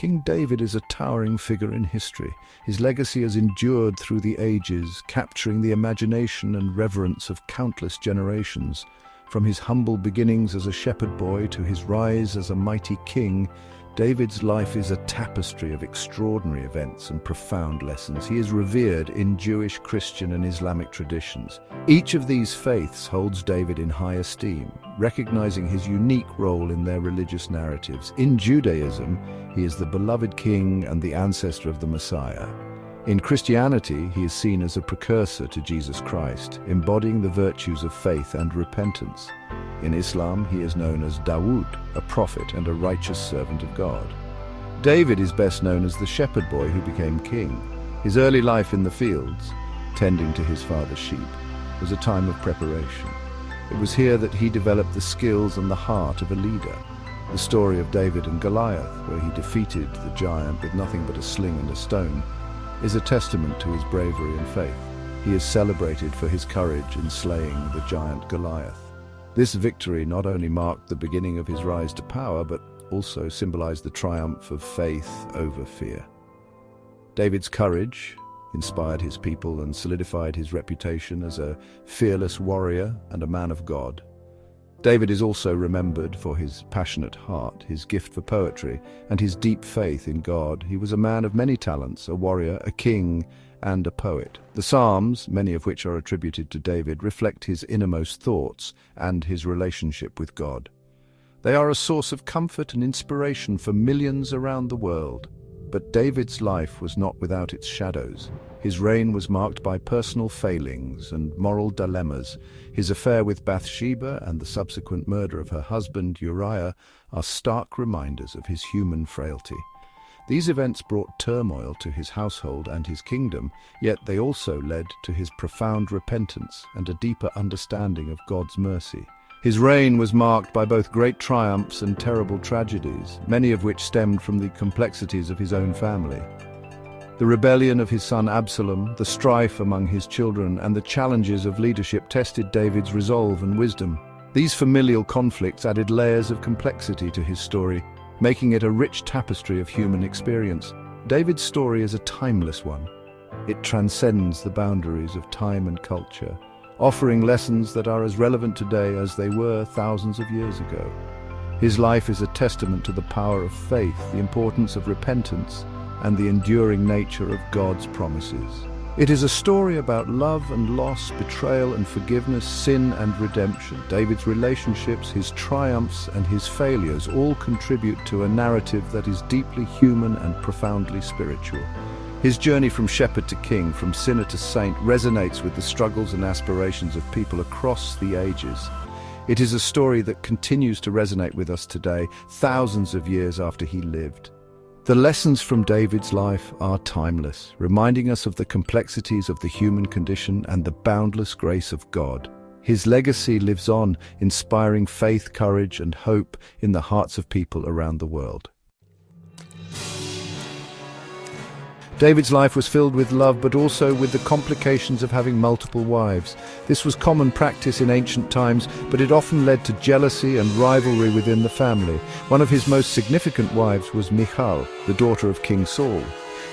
King David is a towering figure in history. His legacy has endured through the ages, capturing the imagination and reverence of countless generations. From his humble beginnings as a shepherd boy to his rise as a mighty king, David's life is a tapestry of extraordinary events and profound lessons. He is revered in Jewish, Christian, and Islamic traditions. Each of these faiths holds David in high esteem, recognizing his unique role in their religious narratives. In Judaism, he is the beloved king and the ancestor of the Messiah. In Christianity, he is seen as a precursor to Jesus Christ, embodying the virtues of faith and repentance. In Islam, he is known as Dawood, a prophet and a righteous servant of God. David is best known as the shepherd boy who became king. His early life in the fields, tending to his father's sheep, was a time of preparation. It was here that he developed the skills and the heart of a leader. The story of David and Goliath, where he defeated the giant with nothing but a sling and a stone, is a testament to his bravery and faith. He is celebrated for his courage in slaying the giant Goliath. This victory not only marked the beginning of his rise to power, but also symbolized the triumph of faith over fear. David's courage inspired his people and solidified his reputation as a fearless warrior and a man of God. David is also remembered for his passionate heart, his gift for poetry, and his deep faith in God. He was a man of many talents, a warrior, a king, and a poet. The Psalms, many of which are attributed to David, reflect his innermost thoughts and his relationship with God. They are a source of comfort and inspiration for millions around the world. But David's life was not without its shadows. His reign was marked by personal failings and moral dilemmas. His affair with Bathsheba and the subsequent murder of her husband Uriah are stark reminders of his human frailty. These events brought turmoil to his household and his kingdom, yet they also led to his profound repentance and a deeper understanding of God's mercy. His reign was marked by both great triumphs and terrible tragedies, many of which stemmed from the complexities of his own family. The rebellion of his son Absalom, the strife among his children, and the challenges of leadership tested David's resolve and wisdom. These familial conflicts added layers of complexity to his story, making it a rich tapestry of human experience. David's story is a timeless one. It transcends the boundaries of time and culture, offering lessons that are as relevant today as they were thousands of years ago. His life is a testament to the power of faith, the importance of repentance, and the enduring nature of God's promises. It is a story about love and loss, betrayal and forgiveness, sin and redemption. David's relationships, his triumphs and his failures all contribute to a narrative that is deeply human and profoundly spiritual. His journey from shepherd to king, from sinner to saint, resonates with the struggles and aspirations of people across the ages. It is a story that continues to resonate with us today, thousands of years after he lived. The lessons from David's life are timeless, reminding us of the complexities of the human condition and the boundless grace of God. His legacy lives on, inspiring faith, courage, and hope in the hearts of people around the world. David's life was filled with love, but also with the complications of having multiple wives. This was common practice in ancient times, but it often led to jealousy and rivalry within the family. One of his most significant wives was Michal, the daughter of King Saul.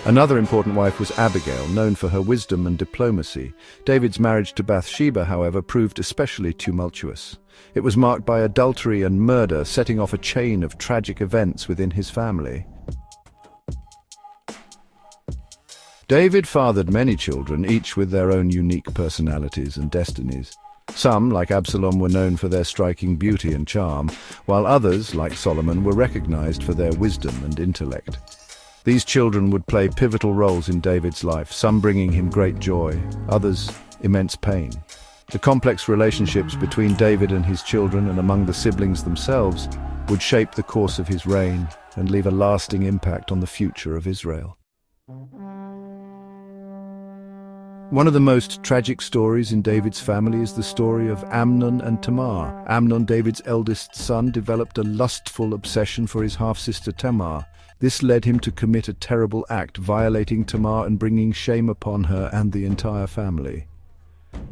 Another important wife was Abigail, known for her wisdom and diplomacy. David's marriage to Bathsheba, however, proved especially tumultuous. It was marked by adultery and murder, setting off a chain of tragic events within his family. David fathered many children, each with their own unique personalities and destinies. Some, like Absalom, were known for their striking beauty and charm, while others, like Solomon, were recognized for their wisdom and intellect. These children would play pivotal roles in David's life, some bringing him great joy, others immense pain. The complex relationships between David and his children and among the siblings themselves would shape the course of his reign and leave a lasting impact on the future of Israel. One of the most tragic stories in David's family is the story of Amnon and Tamar. Amnon, David's eldest son, developed a lustful obsession for his half-sister Tamar. This led him to commit a terrible act, violating Tamar and bringing shame upon her and the entire family.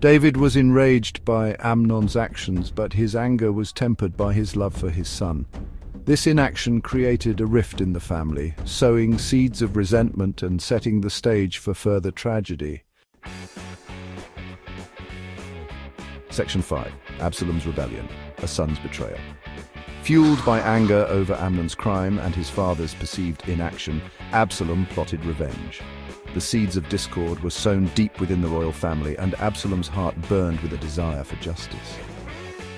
David was enraged by Amnon's actions, but his anger was tempered by his love for his son. This inaction created a rift in the family, sowing seeds of resentment and setting the stage for further tragedy. Section 5. Absalom's Rebellion, a son's betrayal. Fueled by anger over Amnon's crime and his father's perceived inaction, Absalom plotted revenge. The seeds of discord were sown deep within the royal family, and Absalom's heart burned with a desire for justice.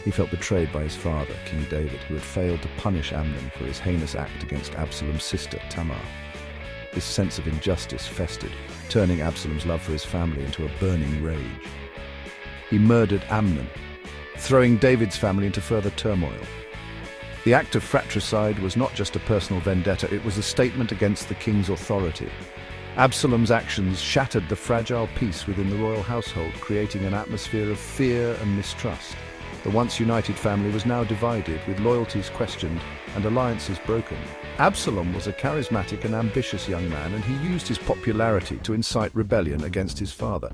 He felt betrayed by his father, King David, who had failed to punish Amnon for his heinous act against Absalom's sister, Tamar. This sense of injustice festered, turning Absalom's love for his family into a burning rage. He murdered Amnon, throwing David's family into further turmoil. The act of fratricide was not just a personal vendetta, it was a statement against the king's authority. Absalom's actions shattered the fragile peace within the royal household, creating an atmosphere of fear and mistrust. The once united family was now divided, with loyalties questioned and alliances broken. Absalom was a charismatic and ambitious young man, and he used his popularity to incite rebellion against his father.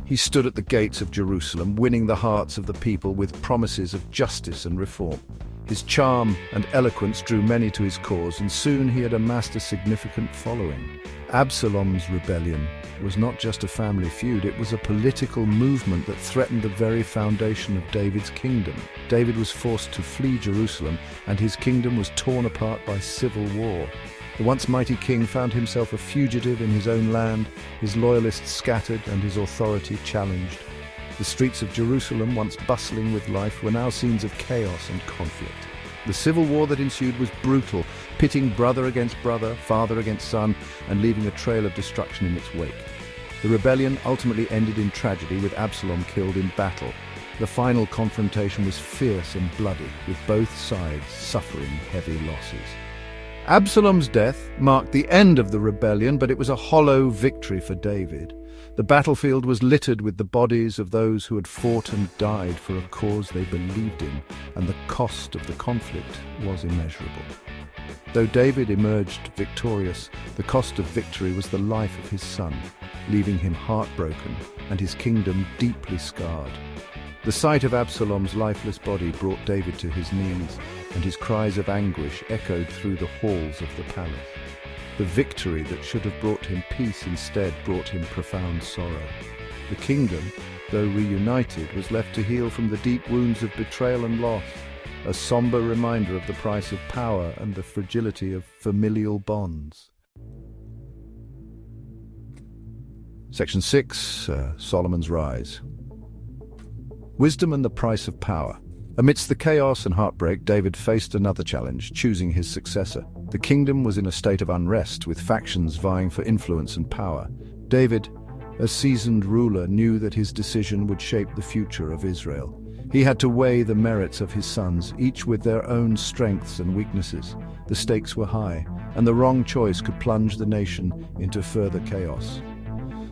He stood at the gates of Jerusalem, winning the hearts of the people with promises of justice and reform. His charm and eloquence drew many to his cause, and soon he had amassed a significant following. Absalom's rebellion was not just a family feud, it was a political movement that threatened the very foundation of David's kingdom. David was forced to flee Jerusalem, and his kingdom was torn apart by civil war. The once mighty king found himself a fugitive in his own land, his loyalists scattered and his authority challenged. The streets of Jerusalem, once bustling with life, were now scenes of chaos and conflict. The civil war that ensued was brutal, pitting brother against brother, father against son, and leaving a trail of destruction in its wake. The rebellion ultimately ended in tragedy, with Absalom killed in battle. The final confrontation was fierce and bloody, with both sides suffering heavy losses. Absalom's death marked the end of the rebellion, but it was a hollow victory for David. The battlefield was littered with the bodies of those who had fought and died for a cause they believed in, and the cost of the conflict was immeasurable. Though David emerged victorious, the cost of victory was the life of his son, leaving him heartbroken and his kingdom deeply scarred. The sight of Absalom's lifeless body brought David to his knees, and his cries of anguish echoed through the halls of the palace. The victory that should have brought him peace instead brought him profound sorrow. The kingdom, though reunited, was left to heal from the deep wounds of betrayal and loss, a somber reminder of the price of power and the fragility of familial bonds. Section 6. Solomon's Rise. Wisdom and the price of power. Amidst the chaos and heartbreak, David faced another challenge, choosing his successor. The kingdom was in a state of unrest, with factions vying for influence and power. David, a seasoned ruler, knew that his decision would shape the future of Israel. He had to weigh the merits of his sons, each with their own strengths and weaknesses. The stakes were high, and the wrong choice could plunge the nation into further chaos.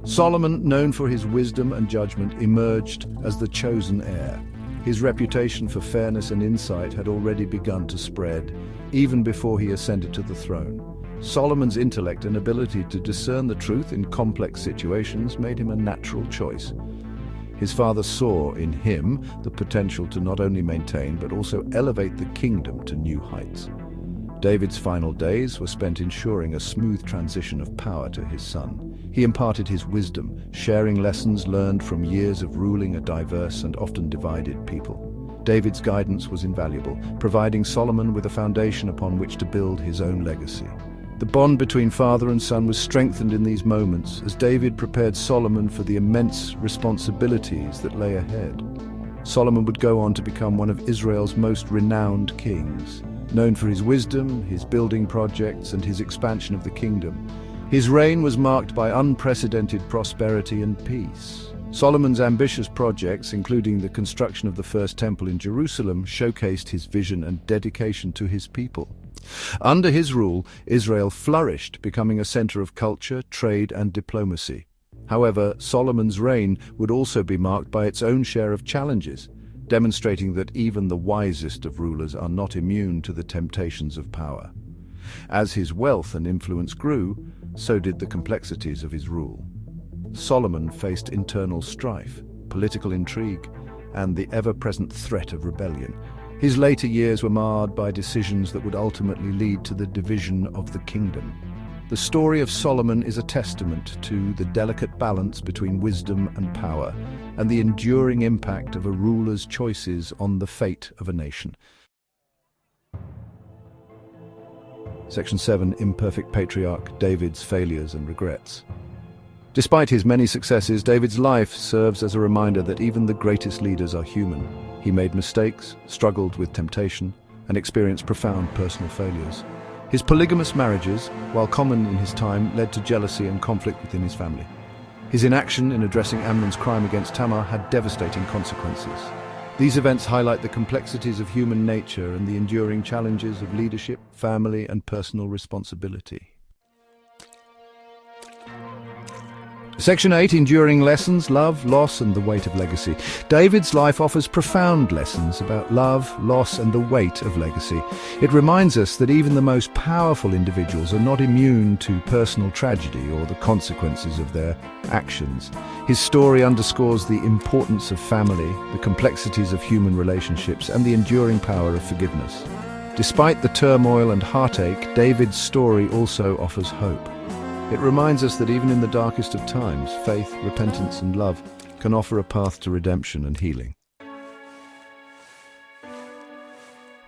Solomon, known for his wisdom and judgment, emerged as the chosen heir. His reputation for fairness and insight had already begun to spread, even before he ascended to the throne. Solomon's intellect and ability to discern the truth in complex situations made him a natural choice. His father saw in him the potential to not only maintain but also elevate the kingdom to new heights. David's final days were spent ensuring a smooth transition of power to his son. He imparted his wisdom, sharing lessons learned from years of ruling a diverse and often divided people. David's guidance was invaluable, providing Solomon with a foundation upon which to build his own legacy. The bond between father and son was strengthened in these moments as David prepared Solomon for the immense responsibilities that lay ahead. Solomon would go on to become one of Israel's most renowned kings. Known for his wisdom, his building projects, and his expansion of the kingdom, his reign was marked by unprecedented prosperity and peace. Solomon's ambitious projects, including the construction of the first temple in Jerusalem, showcased his vision and dedication to his people. Under his rule, Israel flourished, becoming a center of culture, trade, and diplomacy. However, Solomon's reign would also be marked by its own share of challenges, demonstrating that even the wisest of rulers are not immune to the temptations of power. As his wealth and influence grew, so did the complexities of his rule. Solomon faced internal strife, political intrigue, and the ever-present threat of rebellion. His later years were marred by decisions that would ultimately lead to the division of the kingdom. The story of Solomon is a testament to the delicate balance between wisdom and power, and the enduring impact of a ruler's choices on the fate of a nation. Section 7. Imperfect Patriarch, David's Failures and Regrets. Despite his many successes, David's life serves as a reminder that even the greatest leaders are human. He made mistakes, struggled with temptation, and experienced profound personal failures. His polygamous marriages, while common in his time, led to jealousy and conflict within his family. His inaction in addressing Amnon's crime against Tamar had devastating consequences. These events highlight the complexities of human nature and the enduring challenges of leadership, family, and personal responsibility. Section 8. Enduring Lessons, Love, Loss, and the Weight of Legacy. David's life offers profound lessons about love, loss, and the weight of legacy. It reminds us that even the most powerful individuals are not immune to personal tragedy or the consequences of their actions. His story underscores the importance of family, the complexities of human relationships, and the enduring power of forgiveness. Despite the turmoil and heartache, David's story also offers hope. It reminds us that even in the darkest of times, faith, repentance, and love can offer a path to redemption and healing.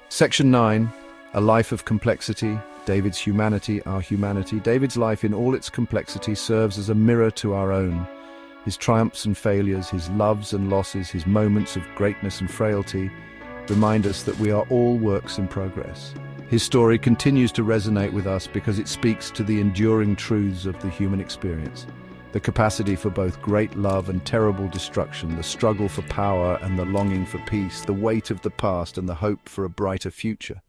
Section 9. A Life of Complexity, David's Humanity, Our Humanity. David's life in all its complexity serves as a mirror to our own. His triumphs and failures, his loves and losses, his moments of greatness and frailty remind us that we are all works in progress. His story continues to resonate with us because it speaks to the enduring truths of the human experience. The capacity for both great love and terrible destruction, the struggle for power and the longing for peace, the weight of the past and the hope for a brighter future.